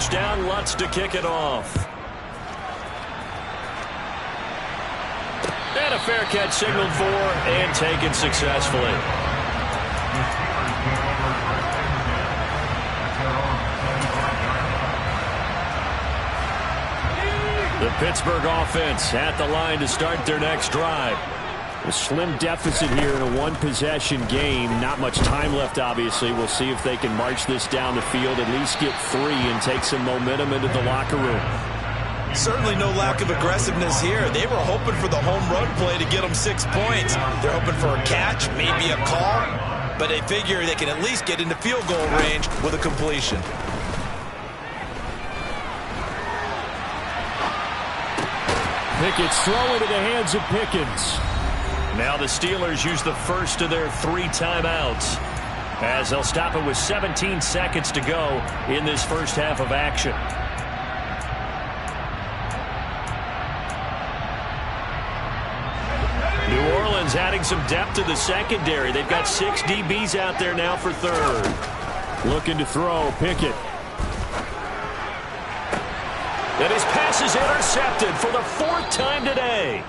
First down, Lutz to kick it off. And a fair catch signaled for and taken successfully. The Pittsburgh offense at the line to start their next drive. A slim deficit here in a one-possession game. Not much time left, obviously. We'll see if they can march this down the field, at least get 3 and take some momentum into the locker room. Certainly no lack of aggressiveness here. They were hoping for the home run play to get them 6 points. They're hoping for a catch, maybe a call, but they figure they can at least get into field goal range with a completion. Pickett's throw into the hands of Pickens. Now the Steelers use the first of their 3 timeouts, as they'll stop it with 17 seconds to go in this first half of action. New Orleans adding some depth to the secondary. They've got 6 DBs out there now for third. Looking to throw, Pickett. And his pass is intercepted for the 4th time today.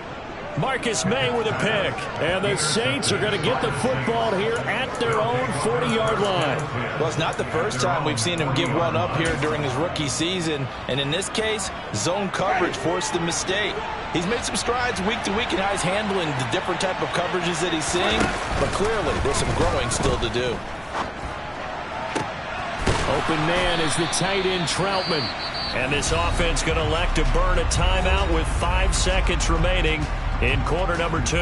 Marcus May with a pick. And the Saints are going to get the football here at their own 40-yard line. Well, it's not the first time we've seen him give one up here during his rookie season. And in this case, zone coverage forced the mistake. He's made some strides week to week in how he's handling the different type of coverages that he's seeing. But clearly, there's some growing still to do. Open man is the tight end, Troutman. And this offense going to elect to burn a timeout with 5 seconds remaining in quarter number 2.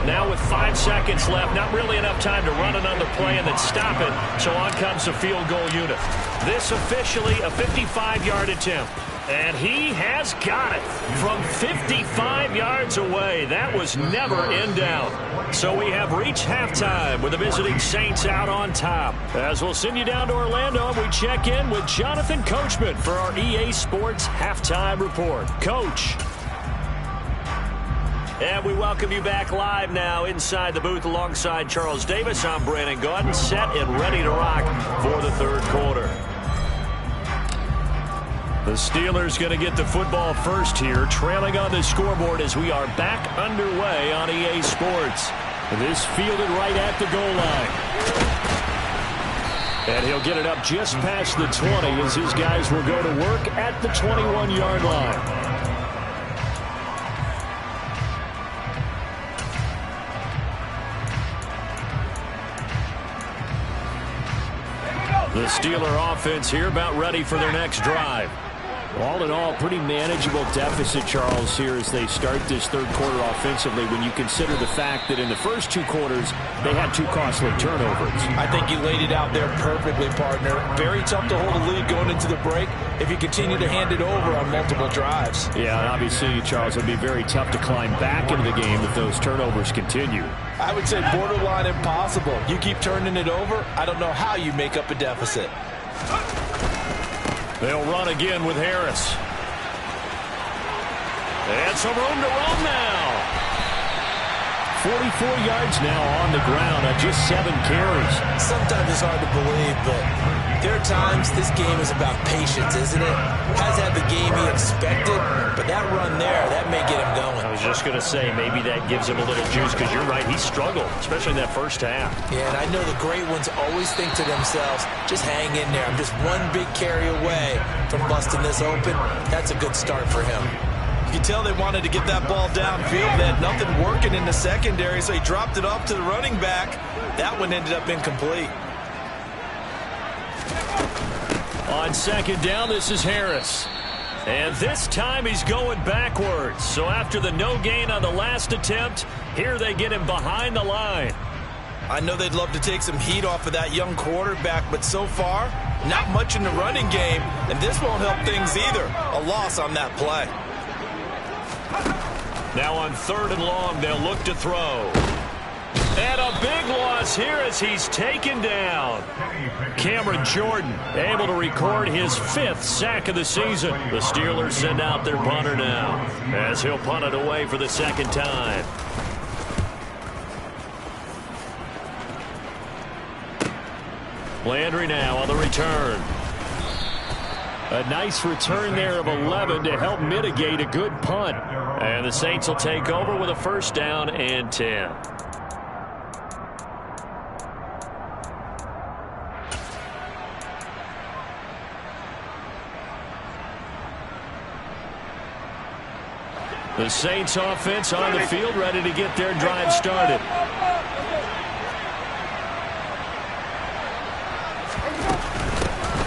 Now with 5 seconds left, not really enough time to run another play and then stop it. So on comes the field goal unit. This officially a 55-yard attempt. And he has got it from 55 yards away. That was never in doubt. So we have reached halftime with the visiting Saints out on top. As we'll send you down to Orlando, we check in with Jonathan Coachman for our EA Sports Halftime Report. Coach. And we welcome you back live now inside the booth alongside Charles Davis. I'm Brandon Gaudin, set and ready to rock for the third quarter. The Steelers going to get the football first here, trailing on the scoreboard as we are back underway on EA Sports. This fielded right at the goal line. And he'll get it up just past the 20 as his guys will go to work at the 21-yard line. The Steeler offense here about ready for their next drive. All in all, pretty manageable deficit, Charles, here as they start this third quarter offensively when you consider the fact that in the first 2 quarters, they had 2 costly turnovers. I think you laid it out there perfectly, partner. Very tough to hold a lead going into the break if you continue to hand it over on multiple drives. Yeah, and obviously, Charles, it would be very tough to climb back into the game if those turnovers continue. I would say borderline impossible. You keep turning it over, I don't know how you make up a deficit. They'll run again with Harris. And some room to run now. 44 yards now on the ground on just 7 carries. Sometimes it's hard to believe, but there are times this game is about patience, isn't it? Has had the game he expected, but that run there, that may get him going. I was just going to say, maybe that gives him a little juice, because you're right, he struggled, especially in that first half. Yeah, and I know the great ones always think to themselves, just hang in there. I'm just one big carry away from busting this open. That's a good start for him. You can tell they wanted to get that ball downfield. They had nothing working in the secondary, so he dropped it off to the running back. That one ended up incomplete. On second down, this is Harris. And this time he's going backwards. So after the no gain on the last attempt, here they get him behind the line. I know they'd love to take some heat off of that young quarterback, but so far, not much in the running game, and this won't help things either. A loss on that play. Now on 3rd and long, they'll look to throw. And a big loss here as he's taken down. Cameron Jordan able to record his 5th sack of the season. The Steelers send out their punter now as he'll punt it away for the 2nd time. Landry now on the return. A nice return there of 11 to help mitigate a good punt. And the Saints will take over with a first down and 10. The Saints offense on the field, ready to get their drive started.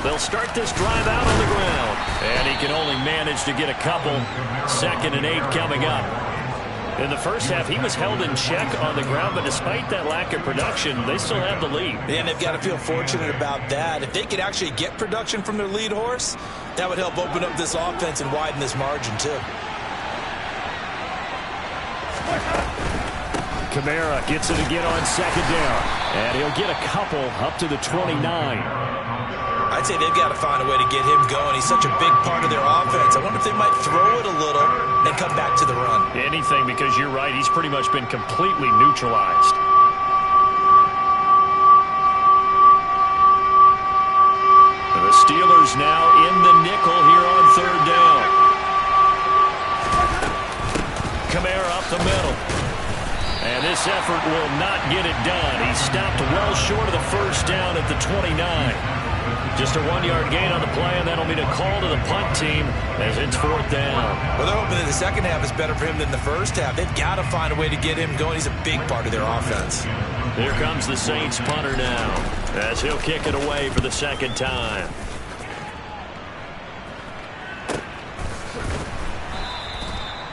They'll start this drive out on the ground. And he can only manage to get a couple. 2nd and 8 coming up. In the first half, he was held in check on the ground, but despite that lack of production, they still have the lead. And they've got to feel fortunate about that. If they could actually get production from their lead horse, that would help open up this offense and widen this margin, too. Kamara gets it again on 2nd down. And he'll get a couple up to the 29. I'd say they've got to find a way to get him going. He's such a big part of their offense. I wonder if they might throw it a little and come back to the run. Anything, because you're right. He's pretty much been completely neutralized. The Steelers now in the nickel here on 3rd down. Kamara up the middle. And this effort will not get it done. He stopped well short of the first down at the 29. Just a 1-yard gain on the play, and that'll mean a call to the punt team as it's 4th down. Well, they're hoping that the second half is better for him than the first half. They've got to find a way to get him going. He's a big part of their offense. Here comes the Saints punter now as he'll kick it away for the 2nd time.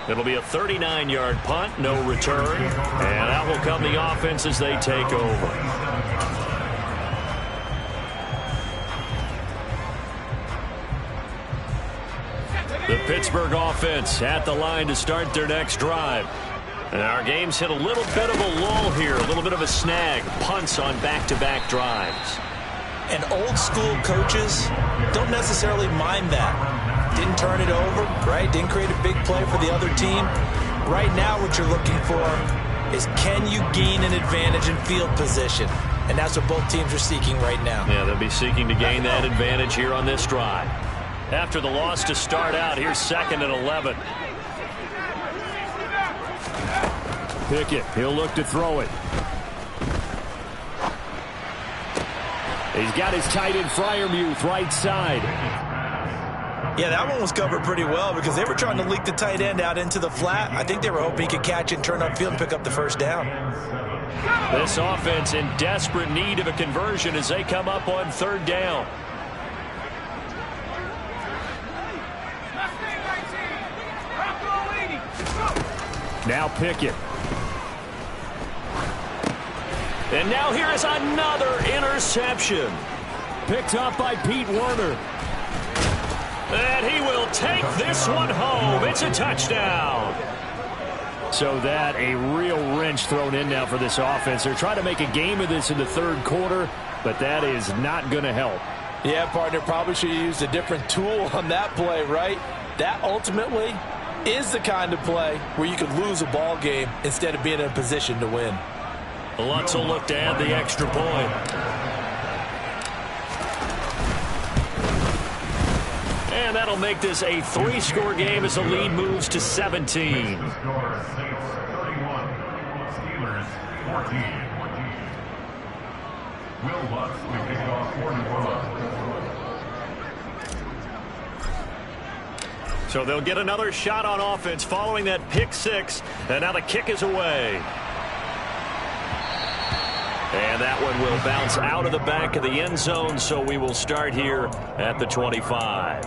It'll be a 39-yard punt, no return, and out will come the offense as they take over. The Pittsburgh offense at the line to start their next drive. And our game's hit a little bit of a lull here, a little bit of a snag. Punts on back-to-back drives. And old-school coaches don't necessarily mind that. Didn't turn it over, right? Didn't create a big play for the other team. Right now what you're looking for is, can you gain an advantage in field position? And that's what both teams are seeking right now. Yeah, they'll be seeking to gain that advantage here on this drive. After the loss to start out, here's 2nd and 11. Pickett, he'll look to throw it. He's got his tight end Freiermuth right side. Yeah, that one was covered pretty well because they were trying to leak the tight end out into the flat. I think they were hoping he could catch and turn upfield and pick up the first down. This offense in desperate need of a conversion as they come up on 3rd down. Now Pickett. And now here is another interception. Picked up by Pete Werner. And he will take this one home. It's a touchdown. So that a real wrench thrown in now for this offense. They're trying to make a game of this in the 3rd quarter, but that is not going to help. Yeah, partner, probably should have used a different tool on that play, right? That ultimately is the kind of play where you could lose a ball game instead of being in a position to win. Lutz will look to add the extra point. And that'll make this a 3-score game as the lead moves to 17. So they'll get another shot on offense following that pick 6. And now the kick is away. And that one will bounce out of the back of the end zone, so we will start here at the 25.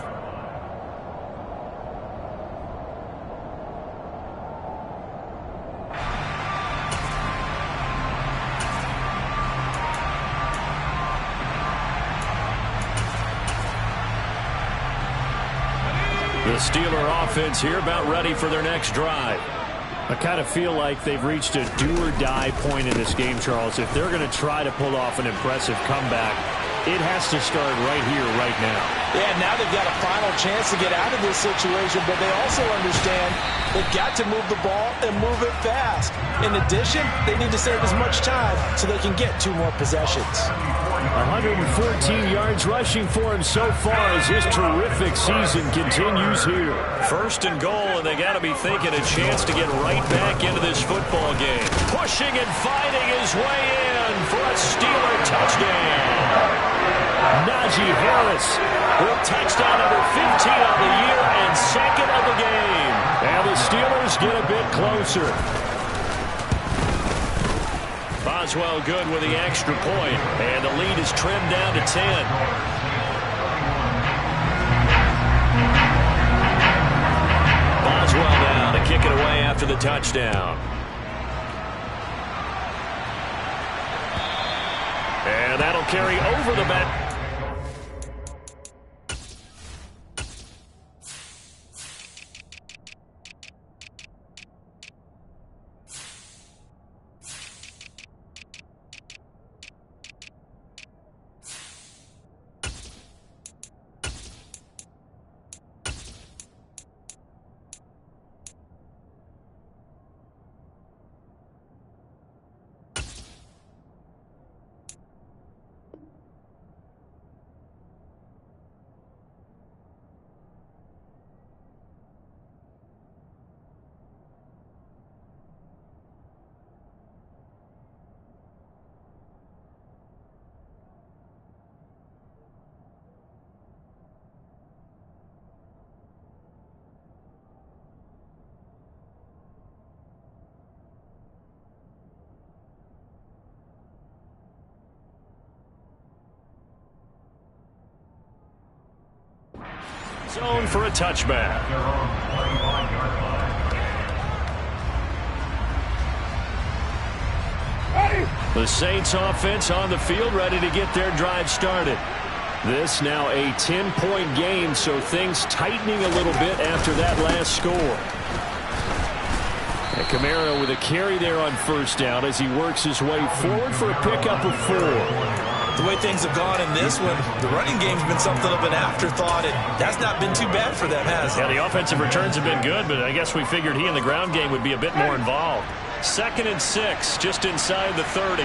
The Steeler offense here about ready for their next drive. I kind of feel like they've reached a do-or-die point in this game, Charles. If they're going to try to pull off an impressive comeback, it has to start right here, right now. Yeah, now they've got a final chance to get out of this situation, but they also understand they've got to move the ball and move it fast. In addition, they need to save as much time so they can get 2 more possessions. 114 yards rushing for him so far as his terrific season continues here. First and goal, and they got to be thinking a chance to get right back into this football game. Pushing and fighting his way in for a Steeler touchdown. Najee Harris with touchdown number 15 on the year and second of the game. And the Steelers get a bit closer. Boswell good with the extra point, and the lead is trimmed down to 10. Boswell now to kick it away after the touchdown. And that'll carry over the back. Zone for a touchback. The Saints offense on the field ready to get their drive started. This now a 10-point game, so things tightening a little bit after that last score. And Kamara with a carry there on first down as he works his way forward for a pickup of 4. The way things have gone in this one, the running game's been something of an afterthought, and that's not been too bad for them, has it? Yeah, the offensive returns have been good, but I guess we figured he in the ground game would be a bit more involved. 2nd and 6, just inside the 30.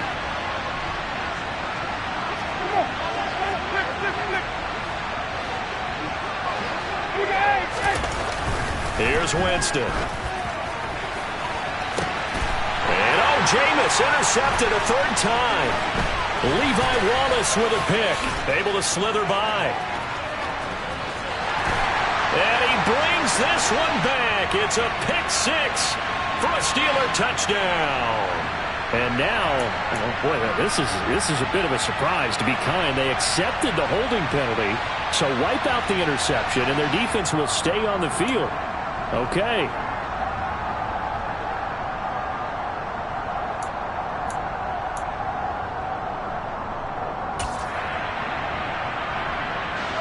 Here's Winston. And Jameis intercepted a 3rd time. Levi Wallace with a pick, able to slither by. And he brings this one back. It's a pick 6 for a Steeler touchdown. And now, oh boy, this is a bit of a surprise, to be kind. They accepted the holding penalty, so wipe out the interception, and their defense will stay on the field. Okay.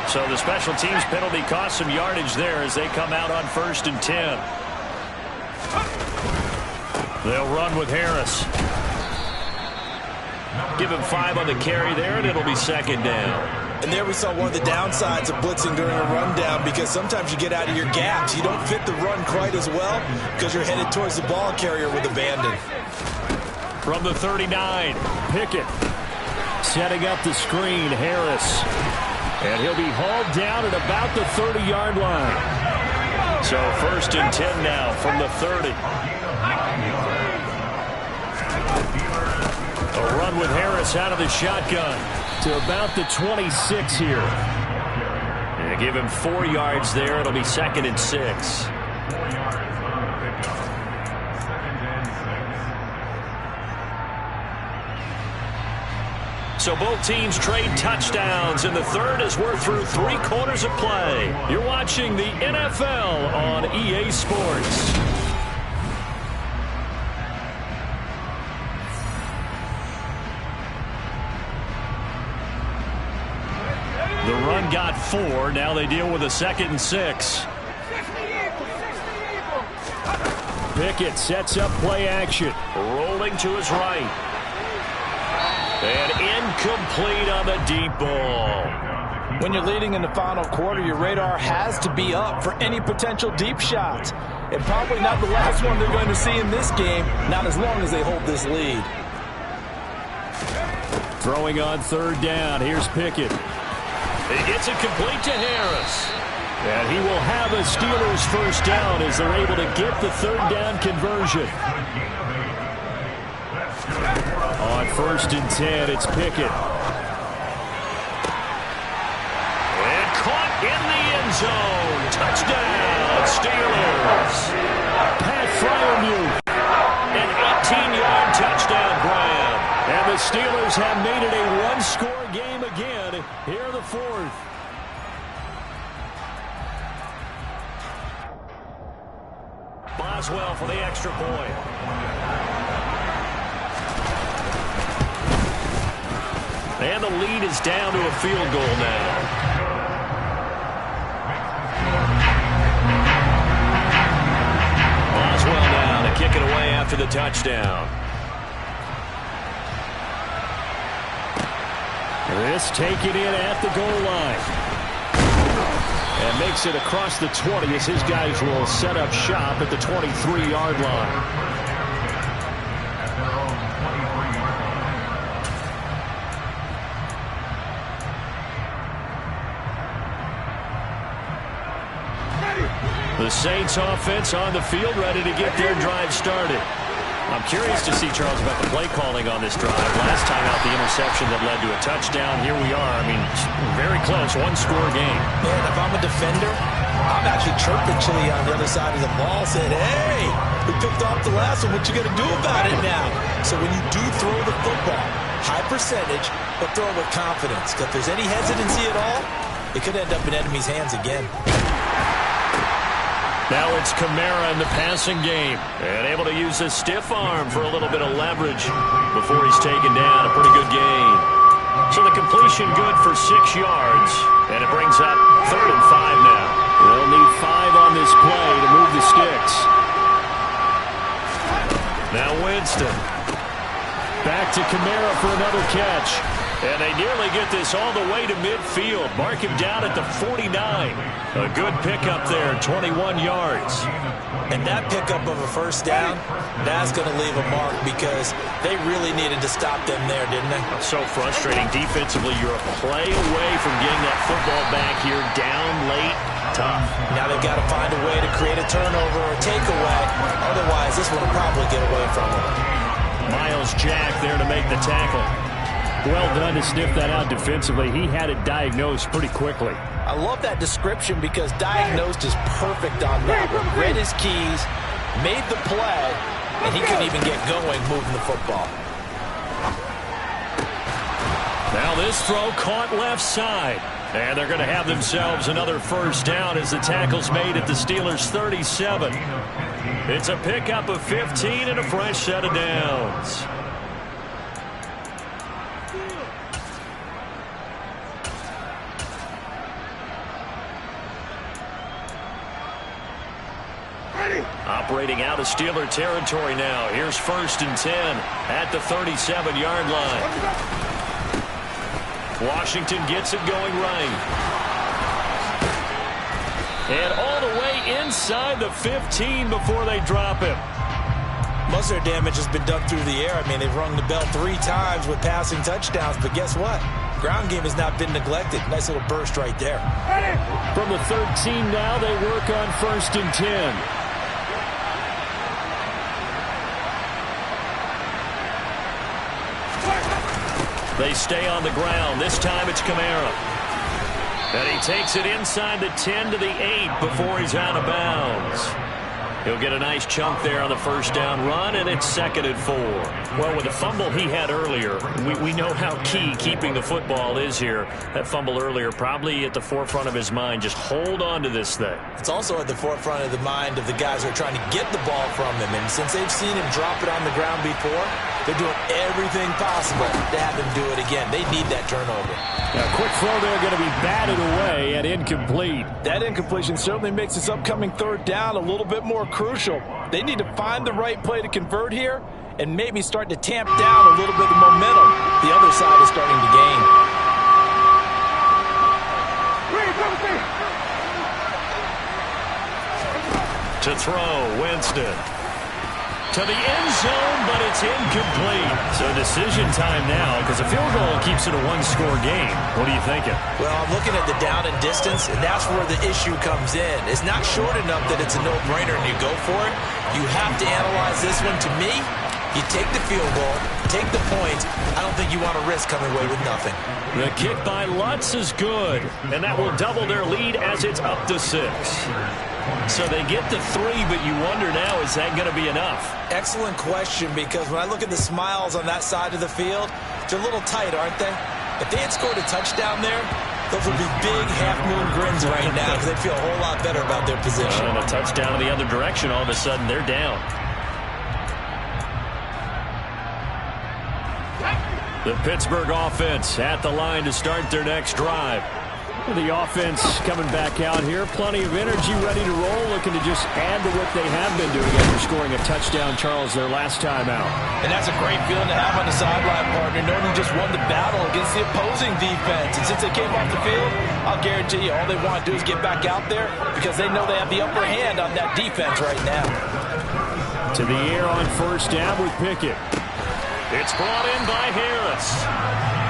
So the special teams penalty cost some yardage there as they come out on 1st and 10. They'll run with Harris. Give him 5 on the carry there, and it'll be 2nd down. And there we saw one of the downsides of blitzing during a rundown, because sometimes you get out of your gaps. You don't fit the run quite as well because you're headed towards the ball carrier with abandon. From the 39, Pickett setting up the screen, Harris. And he'll be hauled down at about the 30-yard line. So 1st and 10 now from the 30. A run with Harris out of the shotgun to about the 26 here. And give him 4 yards there. It'll be 2nd and 6. So both teams trade touchdowns in the 3rd as we're through 3 quarters of play. You're watching the NFL on EA Sports. The run got 4. Now they deal with a 2nd and 6. Pickett sets up play action. Rolling to his right. And incomplete on the deep ball. When you're leading in the final quarter, your radar has to be up for any potential deep shots. And probably not the last one they're going to see in this game, not as long as they hold this lead. Throwing on third down. Here's Pickett. He gets it complete to Harris. And he will have a Steelers first down as they're able to get the third down conversion. On 1st and 10, it's Pickett. And caught in the end zone. Touchdown, Steelers. Pat Fryermuth. An 18-yard touchdown grab. And the Steelers have made it a one-score game again here in the 4th. Boswell for the extra point. And the lead is down to a field goal now. Boswell now to kick it away after the touchdown. This taken in at the goal line. And makes it across the 20 as his guys will set up shop at the 23-yard line. The Saints offense on the field ready to get their drive started. I'm curious to see, Charles, about the play calling on this drive. Last time out, the interception that led to a touchdown. Here we are. I mean, very close, one-score game. Man, if I'm a defender, I'm actually chirping Chili on the other side of the ball, saying, hey, we picked off the last one. What you going to do about it now? So when you do throw the football, high percentage, but throw it with confidence. Because if there's any hesitancy at all, it could end up in enemy's hands again. Now it's Kamara in the passing game. And able to use his stiff arm for a little bit of leverage before he's taken down. A pretty good gain. So the completion good for 6 yards. And it brings up 3rd and 5 now. They'll need 5 on this play to move the sticks. Now Winston. Back to Kamara for another catch. And they nearly get this all the way to midfield. Mark him down at the 49. A good pickup there, 21 yards. And that pickup of a first down, that's going to leave a mark because they really needed to stop them there, didn't they? So frustrating. Defensively, you're a play away from getting that football back here down late. Tough. Now they've got to find a way to create a turnover or a takeaway. Otherwise, this one will probably get away from them. Miles Jack there to make the tackle. Well done to sniff that out defensively. He had it diagnosed pretty quickly. I love that description because diagnosed is perfect on that one. Read his keys, made the play, and he couldn't even get going moving the football. Now this throw caught left side. And they're going to have themselves another first down as the tackle's made at the Steelers' 37. It's a pickup of 15 and a fresh set of downs. Operating out of Steeler territory now. Here's 1st and 10 at the 37-yard line. Washington gets it going right. And all the way inside the 15 before they drop him. Most of their damage has been done through the air. I mean, they've rung the bell 3 times with passing touchdowns, but guess what? Ground game has not been neglected. Nice little burst right there. From the 13 now, they work on 1st and 10. They stay on the ground. This time it's Kamara. And he takes it inside the 10 to the 8 before he's out of bounds. He'll get a nice chunk there on the first down run, and it's 2nd and 4. Well, with the fumble he had earlier, we know how key keeping the football is here. That fumble earlier probably at the forefront of his mind. Just hold on to this thing. It's also at the forefront of the mind of the guys who are trying to get the ball from him. And since they've seen him drop it on the ground before, they're doing everything possible to have him do it again. They need that turnover. Now, quick throw there going to be batted away and incomplete. That incompletion certainly makes this upcoming 3rd down a little bit more crucial. They need to find the right play to convert here and maybe start to tamp down a little bit of momentum. the other side is starting to gain. To throw, Winston. To the end zone, but it's incomplete. So decision time now, because a field goal keeps it a one-score game. What are you thinking? Well, I'm looking at the down and distance, and that's where the issue comes in. It's not short enough that it's a no-brainer and you go for it. You have to analyze this one. To me, you take the field goal, take the points. I don't think you want to risk coming away with nothing. The kick by Lutz is good, and that will double their lead as it's up to 6. So they get to 3, but you wonder now, is that going to be enough? Excellent question, because when I look at the smiles on that side of the field, they're a little tight, aren't they? If they had scored a touchdown there, those would be big half-moon grins right now because they'd feel a whole lot better about their position. And a touchdown in the other direction, all of a sudden they're down. The Pittsburgh offense at the line to start their next drive. The offense coming back out here. Plenty of energy, ready to roll, looking to just add to what they have been doing after scoring a touchdown, Charles, their last time out. And that's a great feeling to have on the sideline, partner, knowing you just won the battle against the opposing defense. And since they came off the field, I'll guarantee you all they want to do is get back out there because they know they have the upper hand on that defense right now. To the air on first down with Pickett. It's brought in by Harris.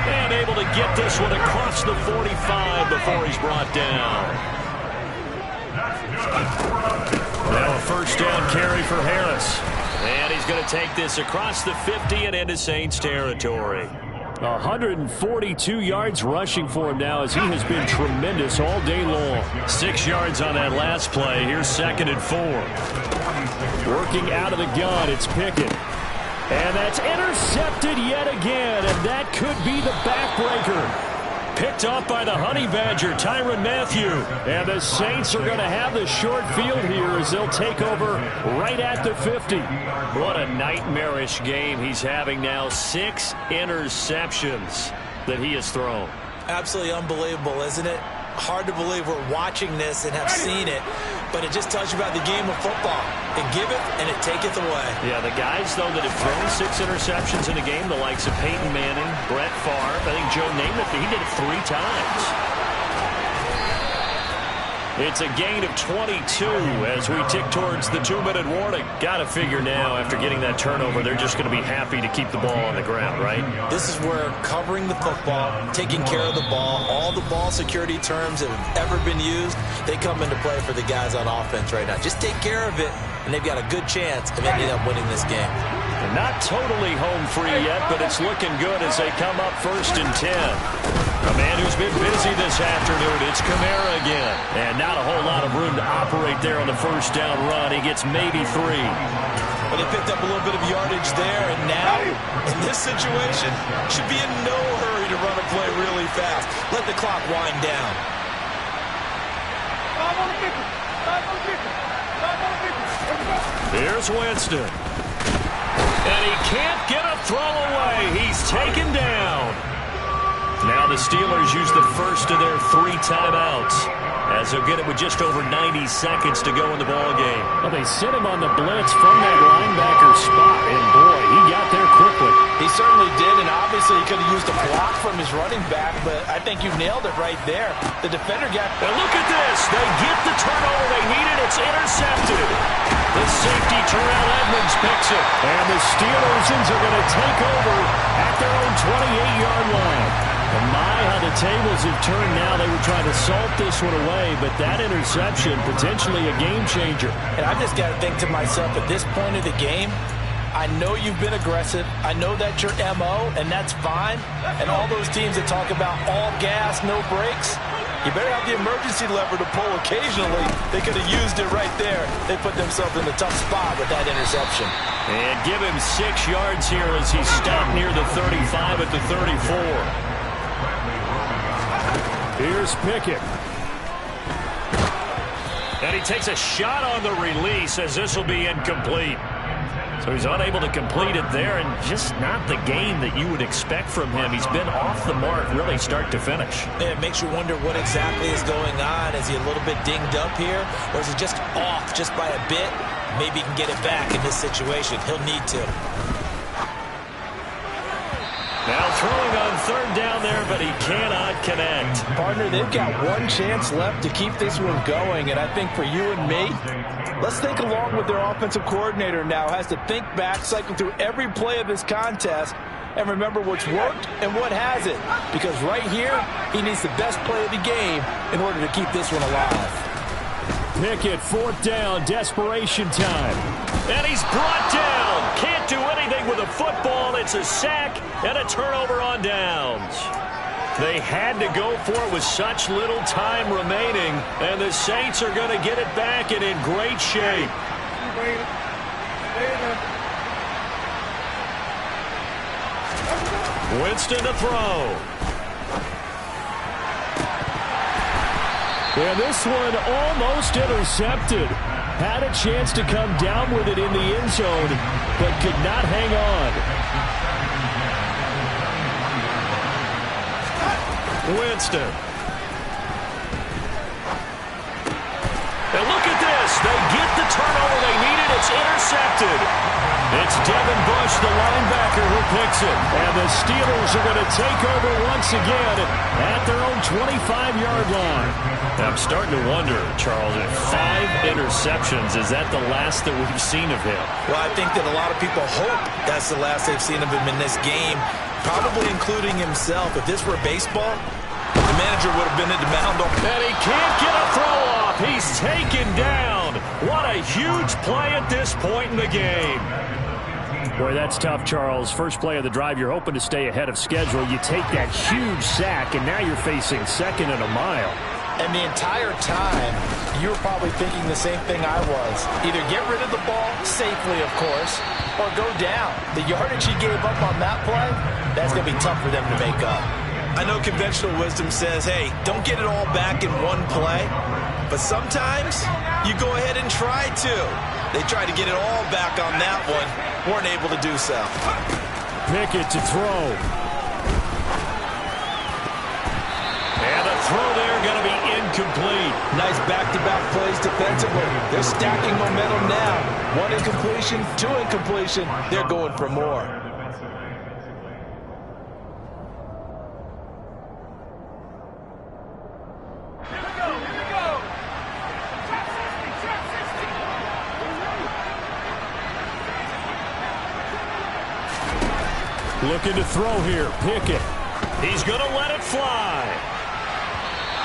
And able to get this one across the 45 before he's brought down. Now a first down carry for Harris. And he's going to take this across the 50 and into Saints territory. 142 yards rushing for him now as he has been tremendous all day long. 6 yards on that last play. Here's 2nd and 4. Working out of the gun, it's Pickett. And that's intercepted yet again, and that could be the backbreaker. Picked up by the Honey Badger, Tyrann Mathieu. And the Saints are going to have the short field here as they'll take over right at the 50. What a nightmarish game he's having now. 6 interceptions that he has thrown. Absolutely unbelievable, isn't it? Hard to believe we're watching this and have seen it, but it just tells you about the game of football. It giveth and it taketh away. Yeah, the guys, though, that have thrown 6 interceptions in a game, the likes of Peyton Manning, Brett Favre, I think Joe Namath, he did it 3 times. It's a gain of 22 as we tick towards the 2-minute warning. Got to figure now, after getting that turnover, they're just going to be happy to keep the ball on the ground, right? This is where covering the football, taking care of the ball, all the ball security terms that have ever been used, they come into play for the guys on offense right now. Just take care of it, and they've got a good chance of ending up winning this game. They're not totally home free yet, but it's looking good as they come up 1st and 10. A man who's been busy this afternoon, it's Kamara again. And not a whole lot of room to operate there on the first down run. He gets maybe 3. Well, they picked up a little bit of yardage there, and now, in this situation, should be in no hurry to run a play really fast. Let the clock wind down. Here's Winston. And he can't get a throw away. He's taken down. Now the Steelers use the first of their 3 timeouts as they'll get it with just over 90 seconds to go in the ballgame. Well, they sent him on the blitz from that linebacker spot, and boy, he got there quickly. He certainly did, and obviously he could have used a block from his running back, but I think you nailed it right there. The defender got... And look at this. They get the turnover they needed. It's intercepted. The safety, Terrell Edmonds, picks it. And the Steelers are going to take over at their own 28-yard line. And my, how the tables have turned now. They were trying to salt this one away, but that interception, potentially a game changer. And I've just got to think to myself, at this point of the game, I know you've been aggressive. I know that's your MO, and that's fine. And all those teams that talk about all gas, no brakes, you better have the emergency lever to pull occasionally. They could have used it right there. They put themselves in a tough spot with that interception. And give him 6 yards here as he stopped near the 35 at the 34. Here's Pickett. And he takes a shot on the release as this will be incomplete. So he's unable to complete it there, and just not the game that you would expect from him. He's been off the mark really start to finish. Yeah, it makes you wonder what exactly is going on. Is he a little bit dinged up here, or is he just off just by a bit? Maybe he can get it back in this situation. He'll need to. Now throwing third down there, but he cannot connect. Partner, they've got one chance left to keep this one going, and I think for you and me, let's think along with their offensive coordinator now. Has to think back, cycle through every play of this contest, and remember what's worked and what hasn't. Because right here, he needs the best play of the game in order to keep this one alive. Pickett, fourth down, desperation time. And he's brought down. Can't do anything with a football. It's a sack and a turnover on downs. They had to go for it with such little time remaining, and the Saints are going to get it back and in great shape. Winston to throw. And this one almost intercepted. Had a chance to come down with it in the end zone, but could not hang on. Winston. And look at this. They get the turnover they needed. It's intercepted. It's Devin Bush, the linebacker, who picks it. And the Steelers are going to take over once again at their own 25-yard line. Now, I'm starting to wonder, Charles, if 5 interceptions, is that the last that we've seen of him? Well, I think that a lot of people hope that's the last they've seen of him in this game, probably including himself. If this were baseball, the manager would have been at the mound. And he can't get a throw off. He's taken down. What a huge play at this point in the game. Boy, that's tough, Charles. First play of the drive, you're hoping to stay ahead of schedule. You take that huge sack, and now you're facing second and a mile. And the entire time, you were probably thinking the same thing I was. Either get rid of the ball, safely, of course, or go down. The yardage he gave up on that play, that's going to be tough for them to make up. I know conventional wisdom says, hey, don't get it all back in one play. But sometimes you go ahead and try to. They tried to get it all back on that one. Weren't able to do so. Pickett to throw. And a throw there going to be incomplete. Nice back-to-back plays defensively. They're stacking momentum now. 1 incompletion, 2 incompletion. They're going for more. Looking to throw here. Pickett. He's going to let it fly.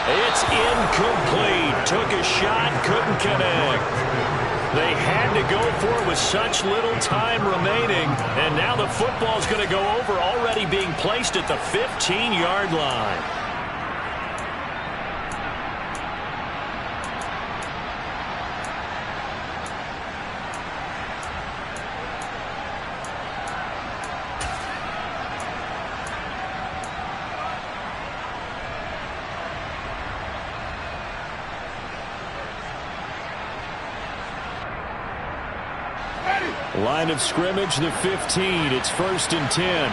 It's incomplete. Took a shot, couldn't connect. They had to go for it with such little time remaining, and now the football's going to go over, already being placed at the 15-yard line. Line of scrimmage, the 15. It's 1st and 10.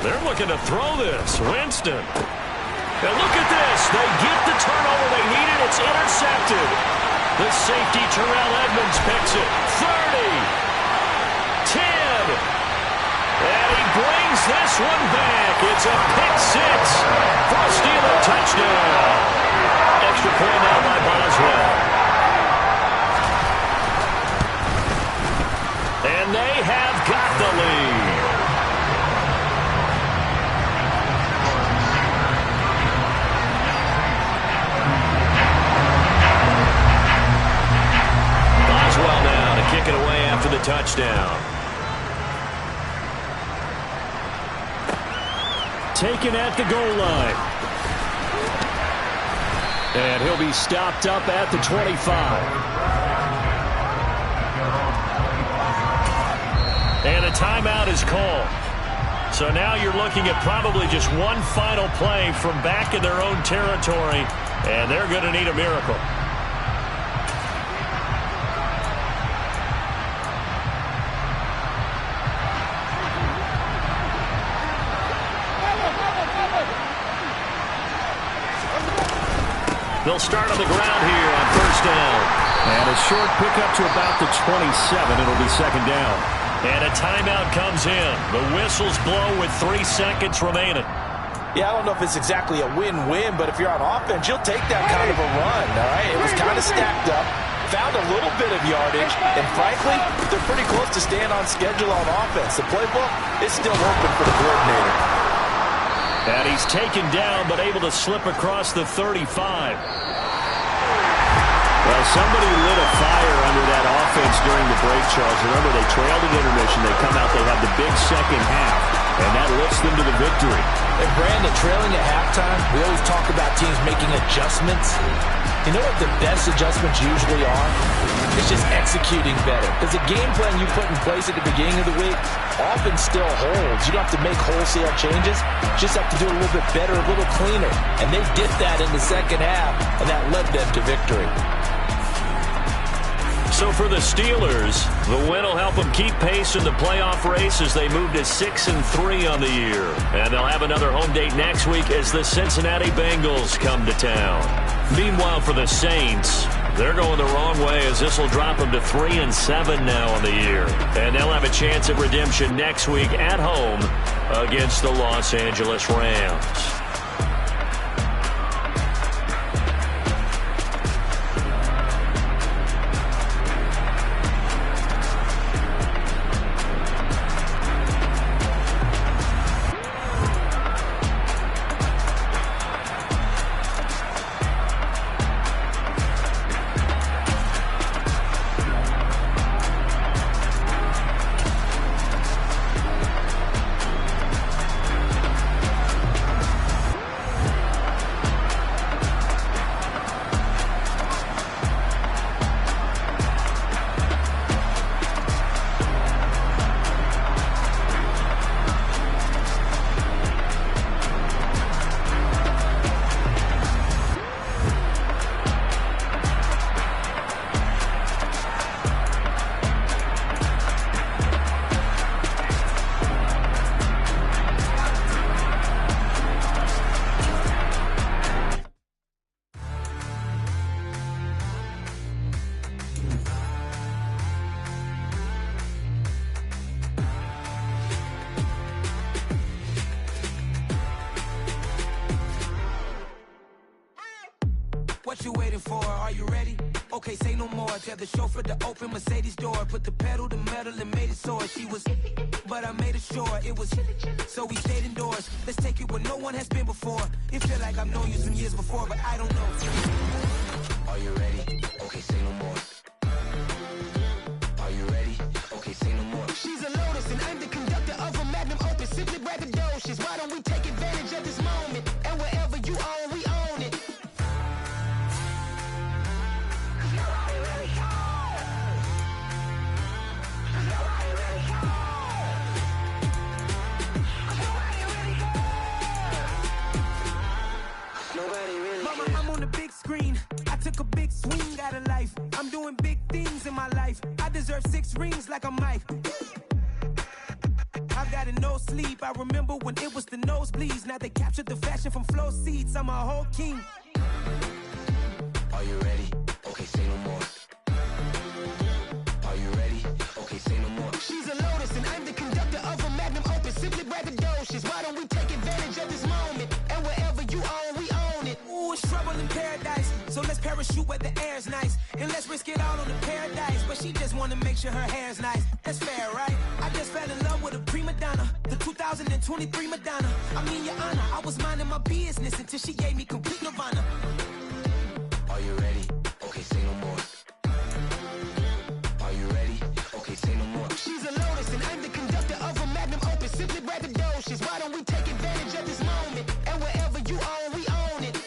They're looking to throw this. Winston. And look at this. They get the turnover they needed. It's intercepted. The safety, Terrell Edmonds, picks it. 30. 10. And he brings this one back. It's a pick six for a Steeler touchdown. Extra point now by Boswell. And they have got the lead. Boswell now to kick it away after the touchdown. Taken at the goal line. And he'll be stopped up at the 25. And a timeout is called. So now you're looking at probably just one final play from back in their own territory, and they're going to need a miracle. They'll start on the ground here on first down. And a short pickup to about the 27. It'll be second down. And a timeout comes in. The whistles blow with 3 seconds remaining. Yeah, I don't know if it's exactly a win-win, but if you're on offense, you'll take that kind of a run, all right? It was kind of stacked up, found a little bit of yardage, and frankly, they're pretty close to staying on schedule on offense. The playbook is still open for the coordinator. And he's taken down, but able to slip across the 35. Well, somebody lit a fire under that offense during the break, Charles. Remember, they trailed at intermission. They come out, they have the big second half, and that lifts them to the victory. And Brandon, trailing at halftime, we always talk about teams making adjustments. You know what the best adjustments usually are? It's just executing better. Because the game plan you put in place at the beginning of the week often still holds. You don't have to make wholesale changes. You just have to do it a little bit better, a little cleaner. And they did that in the second half, and that led them to victory. So for the Steelers, the win will help them keep pace in the playoff race as they move to 6-3 on the year. And they'll have another home date next week as the Cincinnati Bengals come to town. Meanwhile, for the Saints, they're going the wrong way as this will drop them to 3-7 now on the year. And they'll have a chance at redemption next week at home against the Los Angeles Rams. What you waiting for? Are you ready? Okay, say no more. Tell the chauffeur to open Mercedes door. Put the pedal to metal and made it soar. She was, but I made it sure it was. So we stayed indoors. Let's take it where no one has been before. It feel like I've known you some years before, but I don't know. Are you ready? Okay, say no more. Are you ready? Okay, say no more. She's a Lotus and I'm the conductor of a Magnum Opus. Simply braggadocious. Why don't we take advantage of this moment? And wherever you own, we own it. I took a big swing out of life. I'm doing big things in my life. I deserve 6 rings like I'm Mike. I've got no sleep. I remember when it was the nosebleeds. Now they captured the fashion from flow seats. I'm a whole king. Are you ready? Okay, say no more. Are you ready? Okay, say no more. She's a Lotus and I'm the conductor of a Magnum Opus. Simply braggadocious. Why don't we take advantage of this moment? And wherever you own, we own it. Ooh, it's trouble in paradise. So let's parachute where the air's nice. And let's risk it all on the paradise. But she just wanna make sure her hair's nice. That's fair, right? I just fell in love with a prima donna. The 2023 Madonna. I mean, your honor, I was minding my business until she gave me complete nirvana. Are you ready? Okay, say no more. Are you ready? Okay, say no more. She's a Lotus and I'm the conductor of a Magnum Opus. Simply braggadocious. Why don't we take advantage of this moment? And wherever you own, we own it.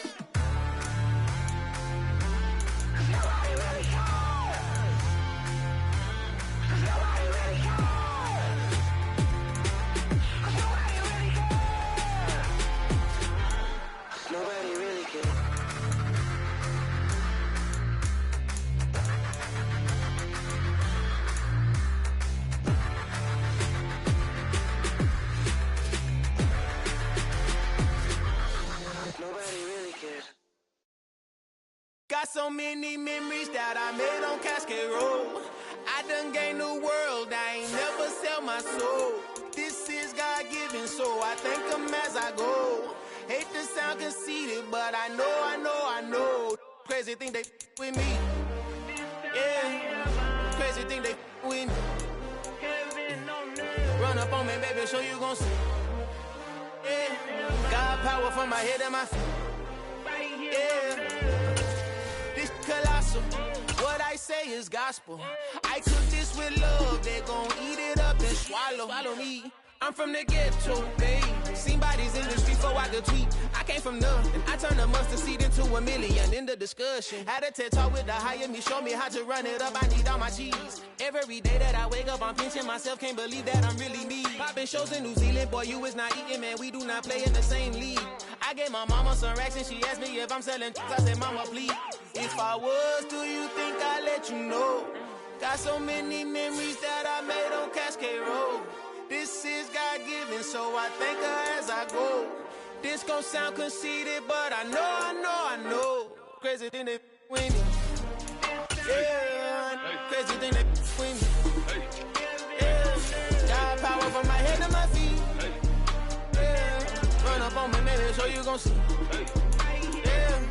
so many memories that I made on Cascade Road. I done gained the world, I ain't never sell my soul. This is God-given, so I thank him as I go. Hate to sound conceited, but I know. Crazy thing they with me. Yeah, crazy thing they with me. Run up on me, baby, show you gon' see. Yeah, God power from my head and my feet. Yeah, this colossal. What I say is gospel. I cook this with love. They gon' eat it up and swallow me. I'm from the ghetto, babe. Seen bodies in the streets before I could tweet. I came from nothing. I turned a mustard seed into $1 million in the discussion. Had a TED talk with the higher me, show me how to run it up. I need all my cheese. Every day that I wake up, I'm pinching myself. Can't believe that I'm really me. Popping shows in New Zealand, boy, you is not eating, man. We do not play in the same league. I gave my mama some racks and she asked me if I'm selling. I said, mama, please. If I was, do you think I'd let you know? Got so many memories that I made on Cascade Road. This is God-given, so I thank her as I go. This gon' sound conceited, but I know. Crazy thing they with me. Yeah, crazy thing they with me. Yeah, got power from my head to my feet. Yeah, run up on me, maybe so you gon' see. Yeah.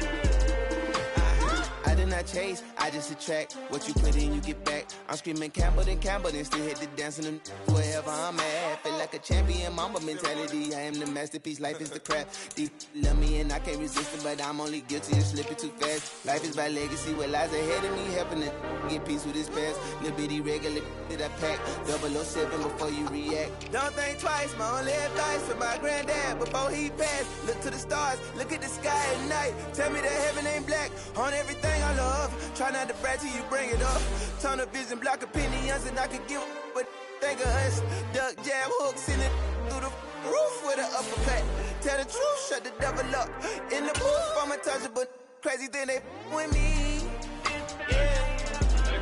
I did not chase, I just attract. What you put in, you get back. I'm screaming Campbell, then still hit the dance and wherever I'm at. Feel like a champion, mamba mentality. I am the masterpiece, life is the crap. Deep love me and I can't resist it, but I'm only guilty of slipping too fast. Life is by legacy, what lies ahead of me, helping to get peace with his past. Little bitty regular that I pack, 007 before you react. Don't think twice, my only advice for my granddad before he passed. Look to the stars, look at the sky at night. Tell me that heaven ain't black on everything I love. Try not to brag till you bring it up. Tunnel vision, block opinions, and I could give but think of us. Duck jab hooks in it through the roof with an uppercut. Tell the truth, shut the devil up. In the booth, I'm untouchable. Crazy thing they with me. Yeah,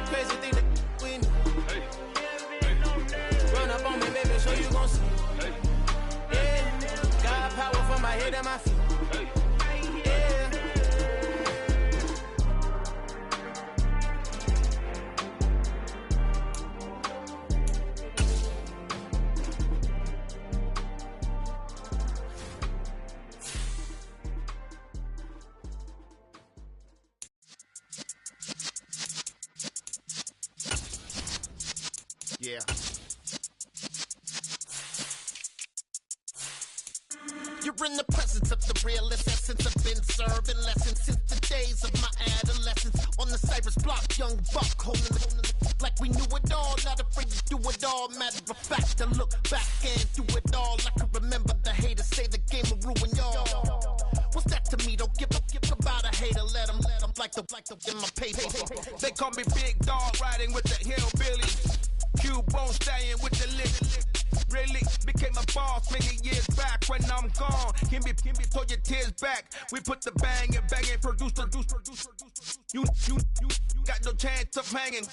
crazy thing they with me. Run up on me, baby, so you gon' see. Yeah, got power from my head and my feet. Yeah. You're in the presence of the realest essence. I've been serving lessons since the days of my adolescence. On the Cypress block, young buck holding the like we knew it all. Not afraid to do it all. Matter of fact, to look back and do it all. I can remember the haters say the game will ruin y'all. What's that to me? Don't give about a hater. Let them like the in my paper. They call me Big Dog, riding with the hillbilly. Q-Bone stallion with the lick. Really became a boss many years back. When I'm gone, can be throw your tears back. We put the bang and produce. You got no chance of hanging.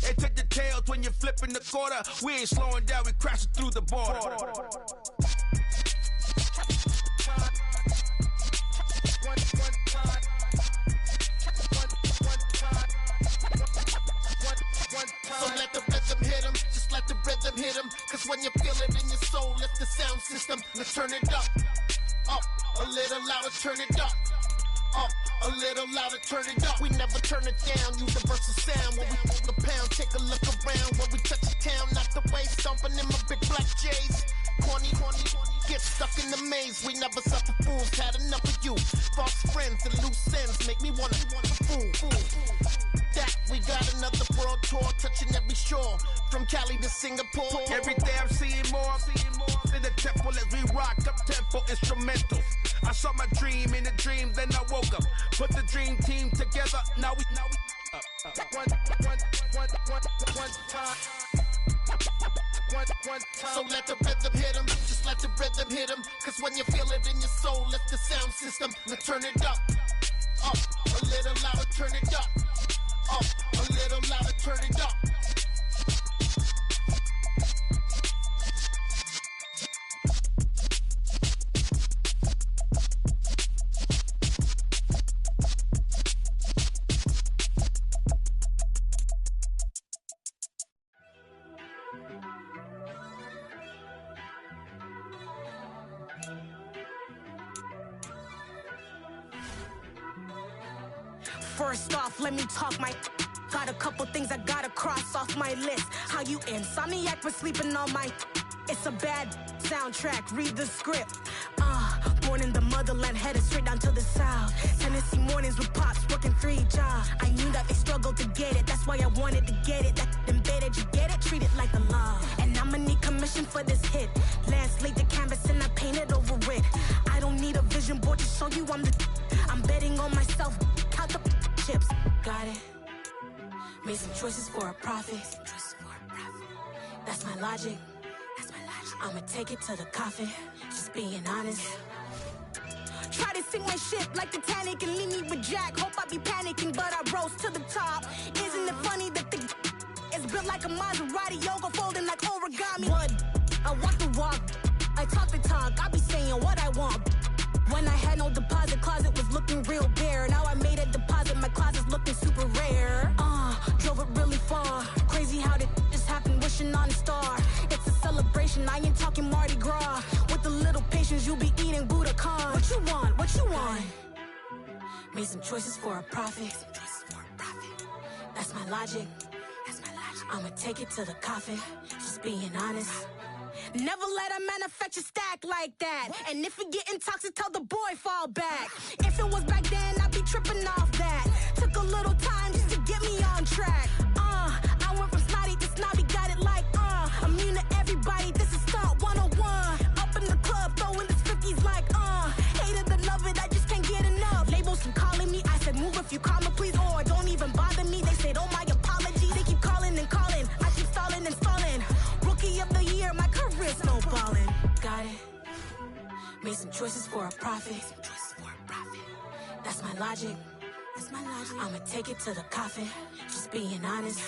They take the tails when you're flipping the quarter. We ain't slowing down, we crashing through the border. So let the rhythm hit him, just let the rhythm hit him. Cause when you feel it in your soul, lift the sound system. Let's turn it up, a little louder, turn it up, a little louder, turn it up. We never turn it down, universal sound. When we move the pound, take a look around. When we touch the town, not the way, stomping in my big black J's. Corny, get stuck in the maze. We never suffer fools, had enough of you. False friends and loose ends make me wanna fool. That we got another world tour, touching every shore, from Cali to Singapore. Every day I'm seeing more in the temple as we rock up tempo instrumentals. I saw my dream in a dream, then I woke up. Put the dream team together, now we So let the rhythm hit him, just let the rhythm hit him. Cause when you feel it in your soul, lift the sound system. Now turn it up, a little louder, turn it up, a little louder, turn it up. First off, let me talk my. Got a couple things I gotta cross off my list. How you insomniac for sleeping on my. It's a bad soundtrack, read the script. Born in the motherland, headed straight down to the south. Tennessee mornings with pops, working 3 jobs. I knew that they struggled to get it, that's why I wanted to get it. That embedded, you get it, treat it like a law. And I'ma need commission for this hit. Lance laid the canvas and I painted over it. I don't need a vision board to show you I'm betting on myself, count the chips. Got it. Made some choices for a profit. That's my logic. I'ma take it to the coffin, just being honest. Try to sink my ship like Titanic and leave me with Jack. Hope I be panicking, but I rose to the top. Isn't it funny that the is built like a Maserati, yoga folding like origami? What? I walk the walk, I talk the talk, I be saying what I want. When I had no deposit, closet was looking real bare. Now I made a deposit, my closet's looking super rare. Drove it really far. Crazy how did just happen, wishing on a star. It's a celebration, I ain't talking Mardi Gras. With a little patience, you'll be eating Budokan. What you want? What you want? Made some choices for a profit. That's my logic. I'ma take it to the coffin, just being honest. Never let a manufacture stack like that. And if it getting toxic, tell the boy fall back. If it was back then, I'd be tripping off that. Took a little time just to get me on track. I went from snotty to snobby, got it like immune to everybody, this is stunt 101. Up in the club, throwing this 50s like hate it or love it, I just can't get enough. Labels from calling me, I said move if you call me please, or don't even bother me. They said oh my apologies, they keep calling and calling. I keep stalling and stalling. Rookie of the year, my career snowballing. Got it. Made some choices for a profit. That's my logic. I'ma take it to the coffin, just being honest.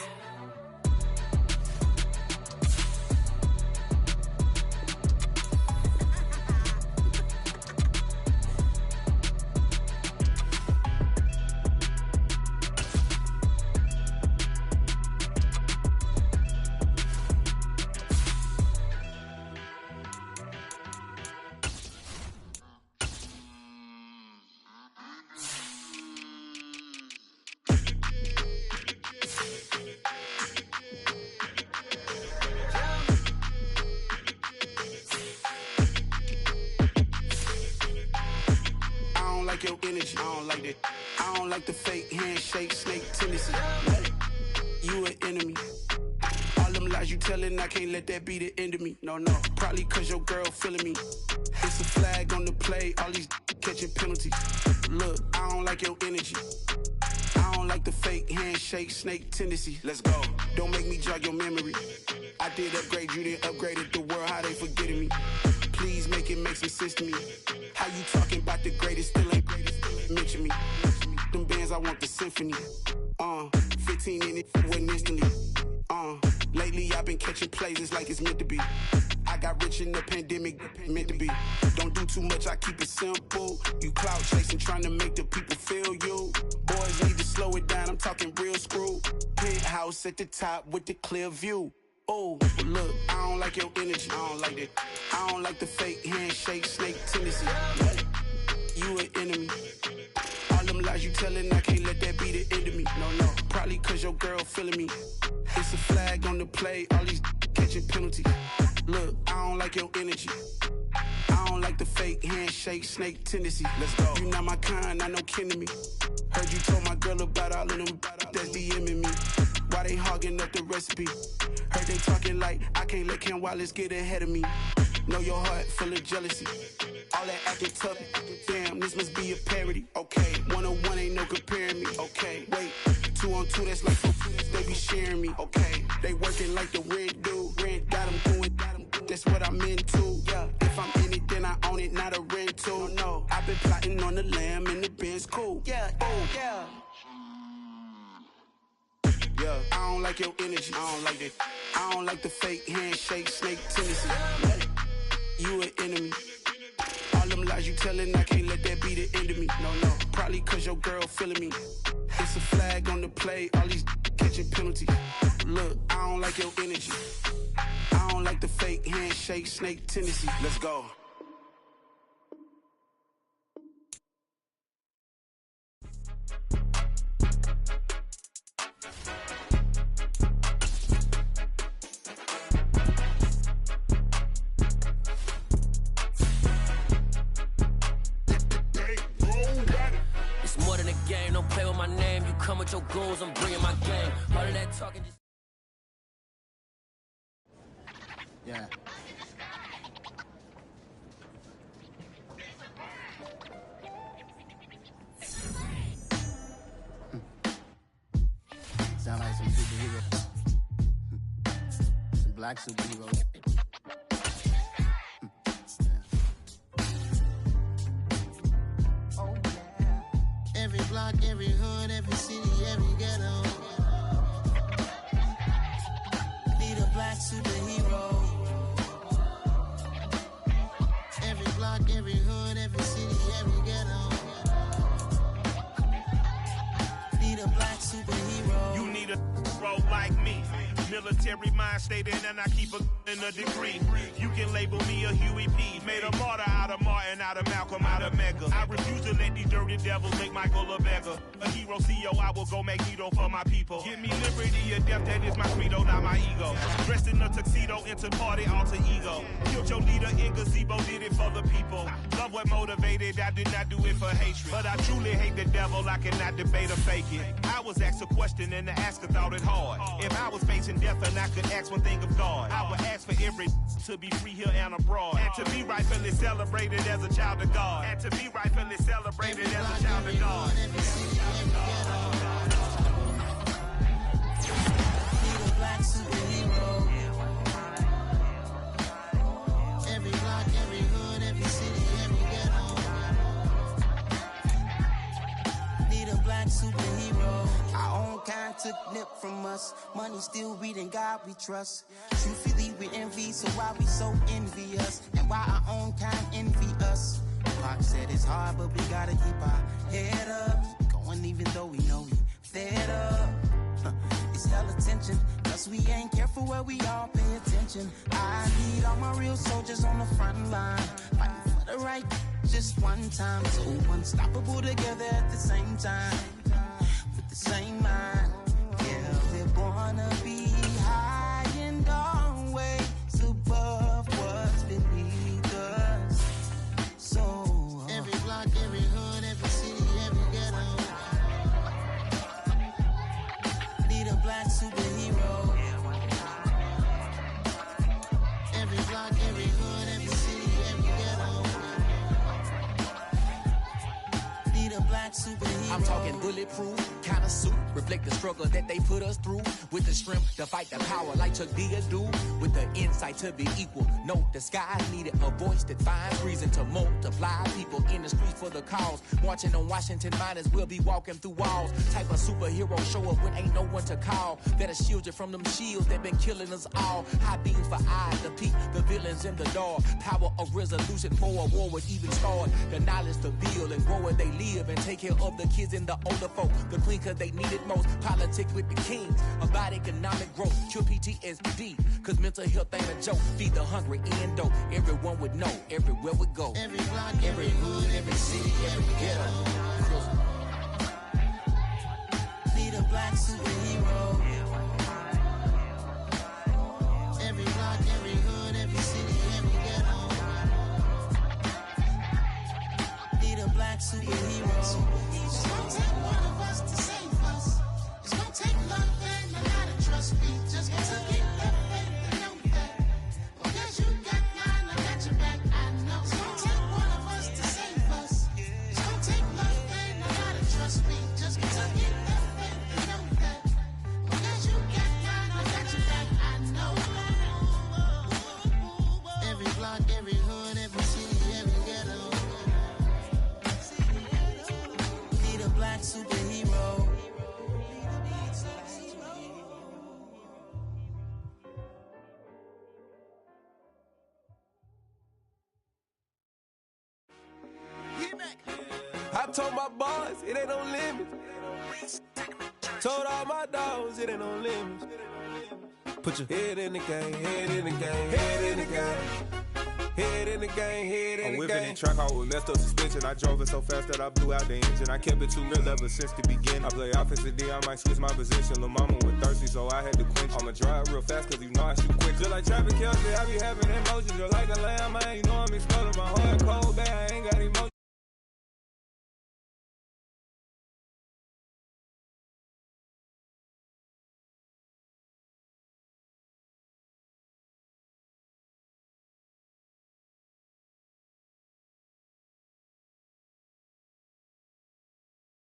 Your energy, I don't like that. I don't like the fake handshake, snake tendency. You an enemy. All them lies you telling, I can't let that be the end of me. No, probably cause your girl feeling me. It's a flag on the play, all these catching penalties. Look, I don't like your energy. I don't like the fake handshake, snake tendency. Let's go. Don't make me jog your memory. I did upgrade, you didn't upgrade it. The world, how they forgetting me. Please make it make some sense to me. How you talking about the greatest, still ain't greatest, mention me. Them bands, I want the symphony. 15 in it, went instantly. Lately I've been catching plays, it's like it's meant to be. I got rich in the pandemic, meant to be. Don't do too much, I keep it simple. You clout chasing, trying to make the people feel you. Boys need to slow it down, I'm talking real screw. Penthouse at the top with the clear view. Oh, look, I don't like your energy. I don't like that. I don't like the fake handshake, snake tendency. You an enemy. All them lies you telling, I can't let that be the end of me. No, probably cause your girl feeling me. It's a flag on the play, all these catching penalties. Look, I don't like your energy. I don't like the fake handshake, snake tendency. Let's go. You not my kind, I know kin to me. Heard you told my girl about all of them that's DMing me. Why they hogging up the recipe? Heard they talking like I can't let Ken Wallace get ahead of me. Know your heart full of jealousy. All that acting tough, damn, this must be a parody. Okay, 1-on-1 ain't no comparing me. Okay, wait, 2-on-2, that's like they be sharing me. Okay, they working like the rent do. Rent got them doing, that's what I'm into. Yeah, if I'm in it, then I own it, not a rental. No, I've been plotting on the lamb and the Benz cool. Yeah, oh, yeah. Yeah, I don't like your energy. I don't like that. I don't like the fake handshake, snake tendency. You an enemy. All them lies you telling, I can't let that be the end of me. No, probably cause your girl feeling me. It's a flag on the play, all these catching penalties. Look, I don't like your energy. I don't like the fake handshake, snake tendency. Let's go. my name. You come with your goals, I'm bringing my game. All of that talking just... Yeah. Sound like some superheroes. Some black superheroes. Oh, yeah. Every block, every hood, every city, every ghetto. Need a black superhero. Every block, every hood, every city, every ghetto. Need a black superhero. You need a role like me. Military mind stated, and I keep in a degree. You can label me a Huey P. Made a martyr out of Martin, out of Malcolm, out of Mega. I refuse to let these dirty devils make Michael a beggar. A hero CEO, I will go Magneto for my people. Give me liberty or death, that is my credo, not my ego. Dressed in a tuxedo, into party, alter ego. Killed your leader in gazebo, did it for the people. Love what motivated, I did not do it for hatred. But I truly hate the devil, I cannot debate or fake it. I was asked a question and the asker thought it hard. If I was facing death and I could ask one thing of God, I would ask for every to be free here and abroad, and to be rightfully celebrated as a child of God, and to be rightfully celebrated as a child of God. Need a black superhero. Every block, every hood, every city, every ghetto. Need a black superhero. Our own kind took nip from us. Money still reading God we trust. Truthfully we envy, so why we so envious? And why our own kind envy us? Pac said it's hard, but we gotta keep our head up. Going even though we know we fed up. It's hella tension, cause we ain't careful where we all pay attention. I need all my real soldiers on the front line, fighting for the right just one time. So unstoppable together at the same time, with the same mind. Yeah, we're born to be high and always above what's beneath us. So every block, every hood, every city, every ghetto. Need a black superhero. Every block, every hood, every city, every ghetto. Need a black superhero. I'm talking bulletproof kind of suit, reflect the struggle that they put us through, with the strength to fight the power like Chuck D do, with the insight to be equal. No disguise needed, a voice that finds reason to multiply. People in the streets for the cause, marching on Washington miners will be walking through walls. Type of superhero show up when ain't no one to call, that'll shield you from them shields that been killing us all. High beams for eyes to peek the villains in the dark. Power of resolution for a war would even start. The knowledge to build and grow where they live, and take care of the kids and the older folk. The clean cause they need it most. Politics with the kings about economic growth. Cure PTSD cause mental health ain't a joke. Feed the hungry and dope. Everyone would know everywhere we go. Every block, every hood, every city, every ghetto. Need a black superhero. Every block, every hood, every city, every ghetto. Need a black superhero. It's gonna take one of us to save us. It's gonna take love and a lot of trust. We just gotta get that faith and know that. Because you got mine, I got your back, I know. It's gonna take one of us to save us. It's gonna take love and a lot of trust. We just gotta get that faith and know that. Because you got mine, I got your back, I know. Every block, every hood, every city, every ghetto. Need a black superhero. I told my boys, it ain't no limits. Told all my dogs, it ain't no limits. Put your head in the game, head in the game, head in the game. Head in the game, head in the game. I'm whipping in track out with messed up suspension. I drove it so fast that I blew out the engine. I kept it too real ever since the beginning. I play offensive D, I might switch my position. Lil' mama was thirsty, so I had to quench. I'ma drive real fast, cause you know I shoot quick. Just like traffic Kelsey, I be having emotions. Just like a lamb, man, you know I'm exploding. My heart cold.